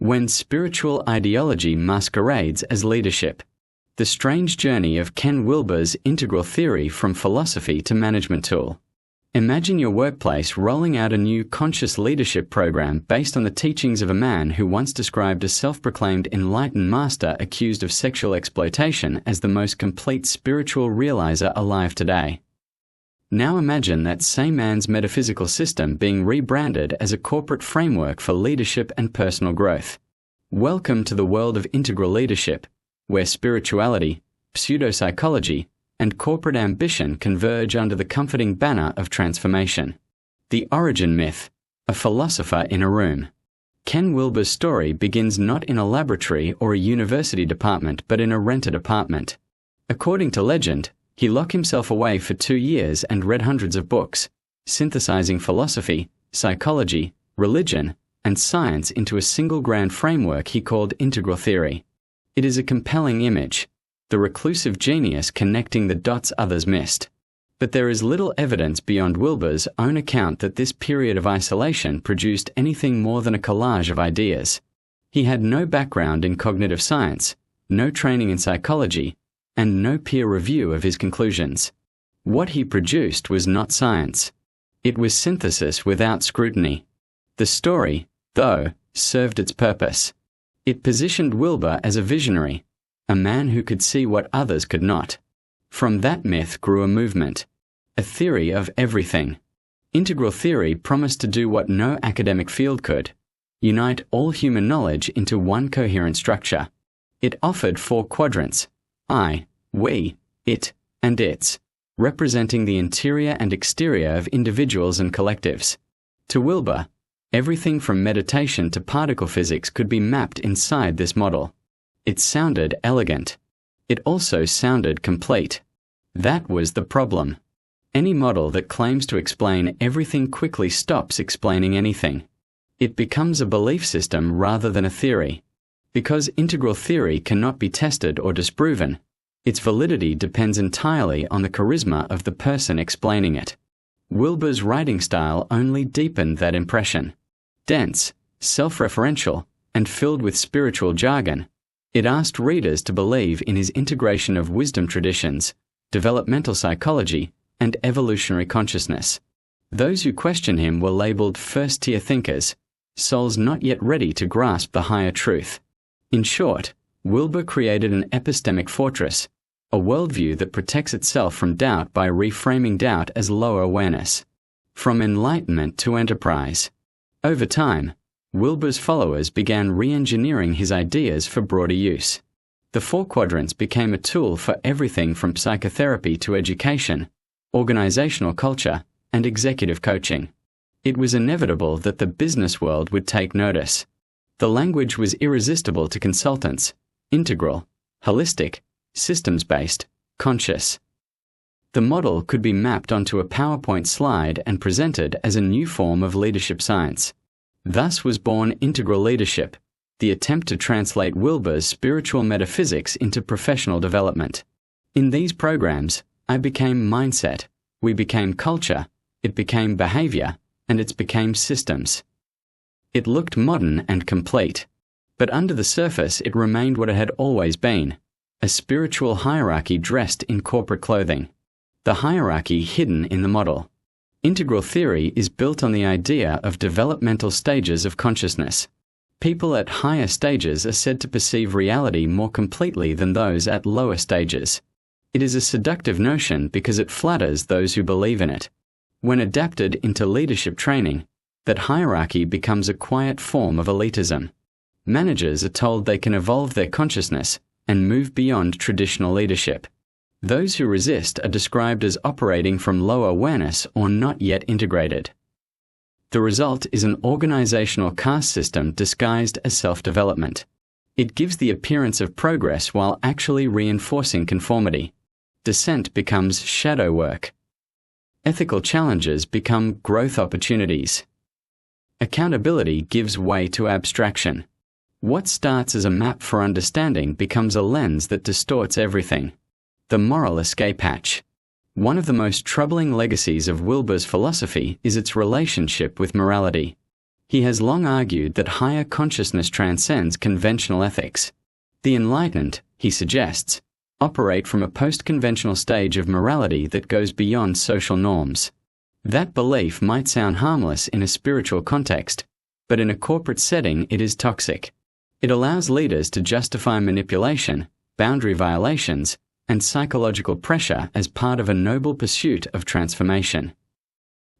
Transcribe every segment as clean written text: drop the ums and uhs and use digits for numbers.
When spiritual ideology masquerades as leadership. The strange journey of Ken Wilber's integral theory from philosophy to management tool. Imagine your workplace rolling out a new conscious leadership program based on the teachings of a man who once described a self-proclaimed enlightened master accused of sexual exploitation as the most complete spiritual realizer alive today. Now imagine that same man's metaphysical system being rebranded as a corporate framework for leadership and personal growth. Welcome to the world of integral leadership, where spirituality, pseudopsychology, and corporate ambition converge under the comforting banner of transformation. The origin myth, a philosopher in a room. Ken Wilber's story begins not in a laboratory or a university department but in a rented apartment. According to legend, he locked himself away for 2 years and read hundreds of books, synthesizing philosophy, psychology, religion, and science into a single grand framework he called integral theory. It is a compelling image, the reclusive genius connecting the dots others missed. But there is little evidence beyond Wilber's own account that this period of isolation produced anything more than a collage of ideas. He had no background in cognitive science, no training in psychology, and no peer review of his conclusions. What he produced was not science. It was synthesis without scrutiny. The story, though, served its purpose. It positioned Wilber as a visionary, a man who could see what others could not. From that myth grew a movement, a theory of everything. Integral theory promised to do what no academic field could: unite all human knowledge into one coherent structure. It offered 4 quadrants: I, we, it, and its, representing the interior and exterior of individuals and collectives. To Wilber, everything from meditation to particle physics could be mapped inside this model. It sounded elegant. It also sounded complete. That was the problem. Any model that claims to explain everything quickly stops explaining anything. It becomes a belief system rather than a theory. Because integral theory cannot be tested or disproven, its validity depends entirely on the charisma of the person explaining it. Wilber's writing style only deepened that impression. Dense, self-referential, and filled with spiritual jargon, it asked readers to believe in his integration of wisdom traditions, developmental psychology, and evolutionary consciousness. Those who question him were labeled first-tier thinkers, souls not yet ready to grasp the higher truth. In short, Wilber created an epistemic fortress, a worldview that protects itself from doubt by reframing doubt as lower awareness. From enlightenment to enterprise. Over time, Wilber's followers began re-engineering his ideas for broader use. The 4 quadrants became a tool for everything from psychotherapy to education, organizational culture, and executive coaching. It was inevitable that the business world would take notice. The language was irresistible to consultants: integral, holistic, systems-based, conscious. The model could be mapped onto a PowerPoint slide and presented as a new form of leadership science. Thus was born integral leadership, the attempt to translate Wilber's spiritual metaphysics into professional development. In these programs, I became mindset, we became culture, it became behavior, and it became systems. It looked modern and complete, but under the surface it remained what it had always been: a spiritual hierarchy dressed in corporate clothing. The hierarchy hidden in the model. Integral theory is built on the idea of developmental stages of consciousness. People at higher stages are said to perceive reality more completely than those at lower stages. It is a seductive notion because it flatters those who believe in it. When adapted into leadership training, that hierarchy becomes a quiet form of elitism. Managers are told they can evolve their consciousness and move beyond traditional leadership. Those who resist are described as operating from low awareness or not yet integrated. The result is an organizational caste system disguised as self-development. It gives the appearance of progress while actually reinforcing conformity. Dissent becomes shadow work. Ethical challenges become growth opportunities. Accountability gives way to abstraction. What starts as a map for understanding becomes a lens that distorts everything. The moral escape hatch. One of the most troubling legacies of Wilber's philosophy is its relationship with morality. He has long argued that higher consciousness transcends conventional ethics. The enlightened, he suggests, operate from a post-conventional stage of morality that goes beyond social norms. That belief might sound harmless in a spiritual context, but in a corporate setting it is toxic. It allows leaders to justify manipulation, boundary violations, and psychological pressure as part of a noble pursuit of transformation.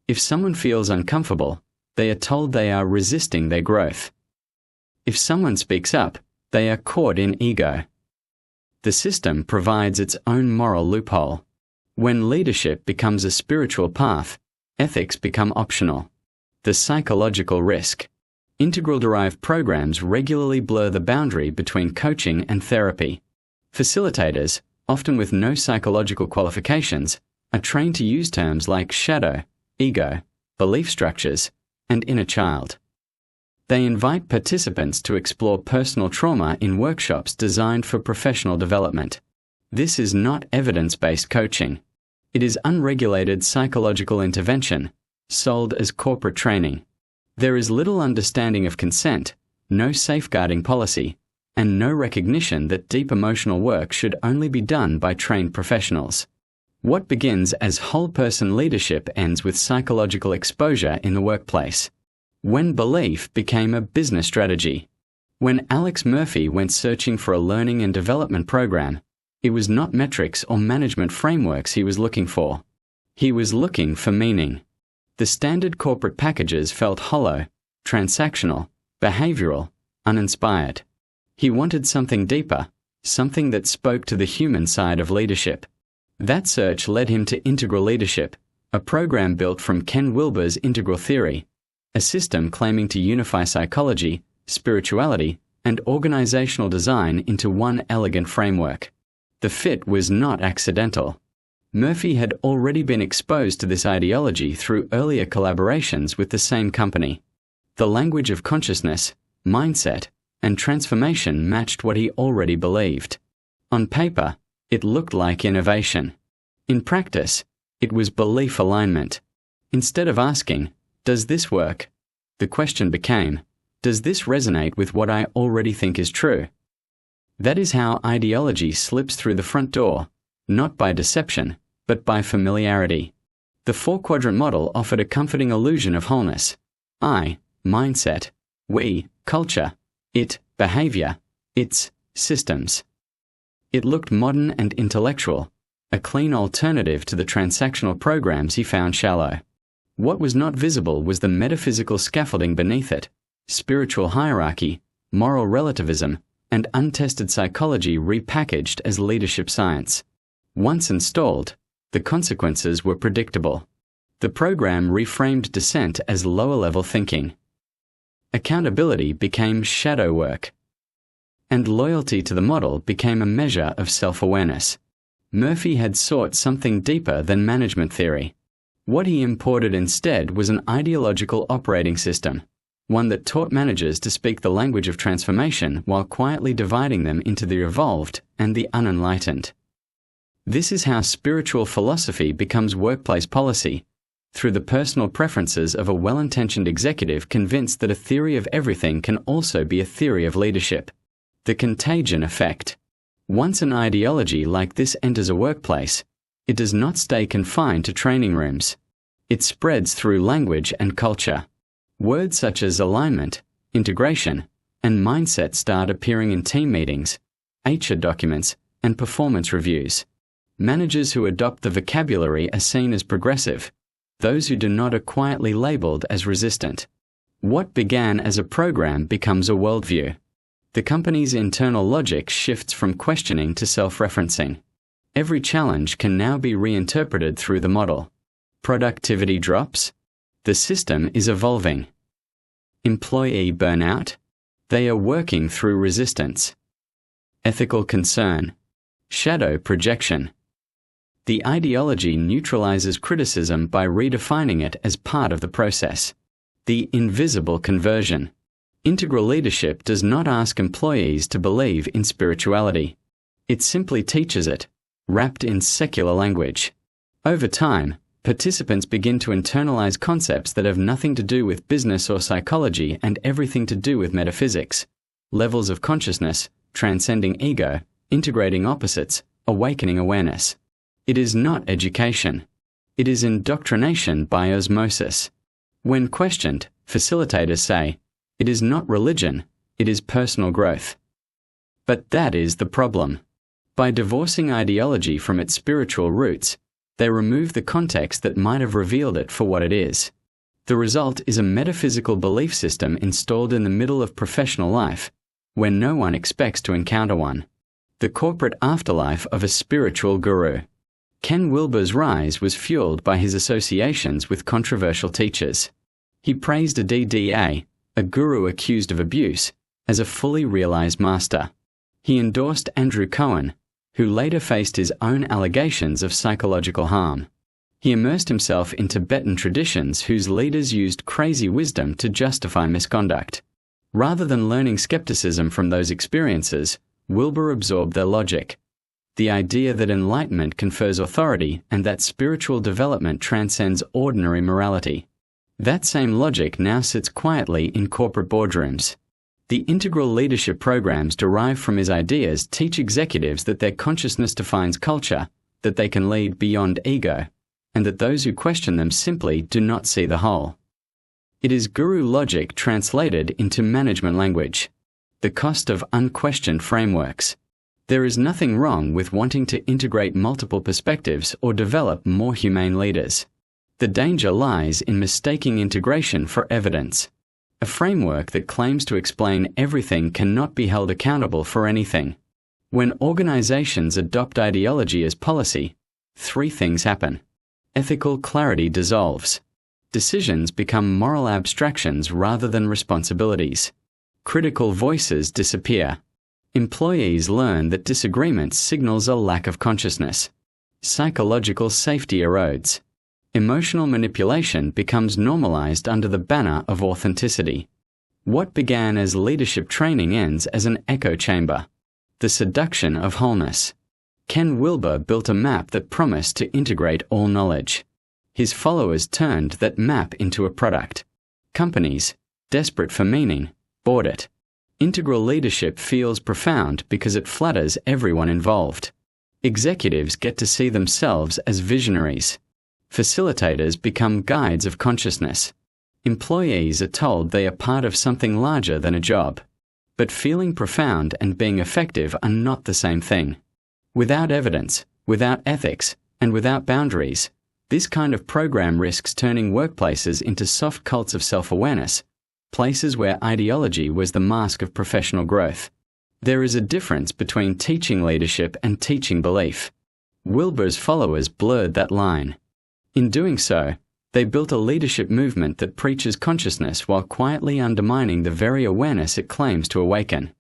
If someone feels uncomfortable, they are told they are resisting their growth. If someone speaks up, they are caught in ego. The system provides its own moral loophole. When leadership becomes a spiritual path, ethics become optional. The psychological risk. Integral-derived programs regularly blur the boundary between coaching and therapy. Facilitators, often with no psychological qualifications, are trained to use terms like shadow, ego, belief structures, and inner child. They invite participants to explore personal trauma in workshops designed for professional development. This is not evidence-based coaching. It is unregulated psychological intervention, sold as corporate training. There is little understanding of consent, no safeguarding policy, and no recognition that deep emotional work should only be done by trained professionals. What begins as whole-person leadership ends with psychological exposure in the workplace. When belief became a business strategy. When Alex Murphy went searching for a learning and development program, it was not metrics or management frameworks he was looking for. He was looking for meaning. The standard corporate packages felt hollow, transactional, behavioral, uninspired. He wanted something deeper, something that spoke to the human side of leadership. That search led him to Integral Leadership, a program built from Ken Wilber's integral theory, a system claiming to unify psychology, spirituality, and organizational design into one elegant framework. The fit was not accidental. Murphy had already been exposed to this ideology through earlier collaborations with the same company. The language of consciousness, mindset, and transformation matched what he already believed. On paper, it looked like innovation. In practice, it was belief alignment. Instead of asking, "Does this work?" the question became, "Does this resonate with what I already think is true?" That is how ideology slips through the front door, not by deception, but by familiarity. The four-quadrant model offered a comforting illusion of wholeness. I, mindset; we, culture; it, behavior; its, systems. It looked modern and intellectual, a clean alternative to the transactional programs he found shallow. What was not visible was the metaphysical scaffolding beneath it: spiritual hierarchy, moral relativism, and untested psychology repackaged as leadership science. Once installed, the consequences were predictable. The program reframed dissent as lower-level thinking. Accountability became shadow work. And loyalty to the model became a measure of self-awareness. Murphy had sought something deeper than management theory. What he imported instead was an ideological operating system, one that taught managers to speak the language of transformation while quietly dividing them into the evolved and the unenlightened. This is how spiritual philosophy becomes workplace policy, through the personal preferences of a well-intentioned executive convinced that a theory of everything can also be a theory of leadership. The contagion effect. Once an ideology like this enters a workplace, it does not stay confined to training rooms. It spreads through language and culture. Words such as alignment, integration, and mindset start appearing in team meetings, HR documents, and performance reviews. Managers who adopt the vocabulary are seen as progressive. Those who do not are quietly labeled as resistant. What began as a program becomes a worldview. The company's internal logic shifts from questioning to self-referencing. Every challenge can now be reinterpreted through the model. Productivity drops. The system is evolving. Employee burnout. They are working through resistance. Ethical concern. Shadow projection. The ideology neutralizes criticism by redefining it as part of the process. The invisible conversion. Integral leadership does not ask employees to believe in spirituality. It simply teaches it, wrapped in secular language. Over time, Participants begin to internalize concepts that have nothing to do with business or psychology and everything to do with metaphysics, levels of consciousness, transcending ego, integrating opposites, awakening awareness. It is not education. It is indoctrination by osmosis. When questioned, facilitators say, "It is not religion, it is personal growth." But that is the problem. By divorcing ideology from its spiritual roots, they remove the context that might have revealed it for what it is. The result is a metaphysical belief system installed in the middle of professional life, where no one expects to encounter one. The corporate afterlife of a spiritual guru. Ken Wilber's rise was fueled by his associations with controversial teachers. He praised a DDA, a guru accused of abuse, as a fully realized master. He endorsed Andrew Cohen, who later faced his own allegations of psychological harm. He immersed himself in Tibetan traditions whose leaders used crazy wisdom to justify misconduct. Rather than learning skepticism from those experiences, Wilber absorbed their logic. The idea that enlightenment confers authority and that spiritual development transcends ordinary morality. That same logic now sits quietly in corporate boardrooms. The integral leadership programs derived from his ideas teach executives that their consciousness defines culture, that they can lead beyond ego, and that those who question them simply do not see the whole. It is guru logic translated into management language. The cost of unquestioned frameworks. There is nothing wrong with wanting to integrate multiple perspectives or develop more humane leaders. The danger lies in mistaking integration for evidence. A framework that claims to explain everything cannot be held accountable for anything. When organizations adopt ideology as policy, three things happen. Ethical clarity dissolves. Decisions become moral abstractions rather than responsibilities. Critical voices disappear. Employees learn that disagreement signals a lack of consciousness. Psychological safety erodes. Emotional manipulation becomes normalized under the banner of authenticity. What began as leadership training ends as an echo chamber. The seduction of wholeness. Ken Wilber built a map that promised to integrate all knowledge. His followers turned that map into a product. Companies, desperate for meaning, bought it. Integral leadership feels profound because it flatters everyone involved. Executives get to see themselves as visionaries. Facilitators become guides of consciousness. Employees are told they are part of something larger than a job. But feeling profound and being effective are not the same thing. Without evidence, without ethics, and without boundaries, this kind of program risks turning workplaces into soft cults of self-awareness, places where ideology was the mask of professional growth. There is a difference between teaching leadership and teaching belief. Wilber's followers blurred that line. In doing so, they built a leadership movement that preaches consciousness while quietly undermining the very awareness it claims to awaken.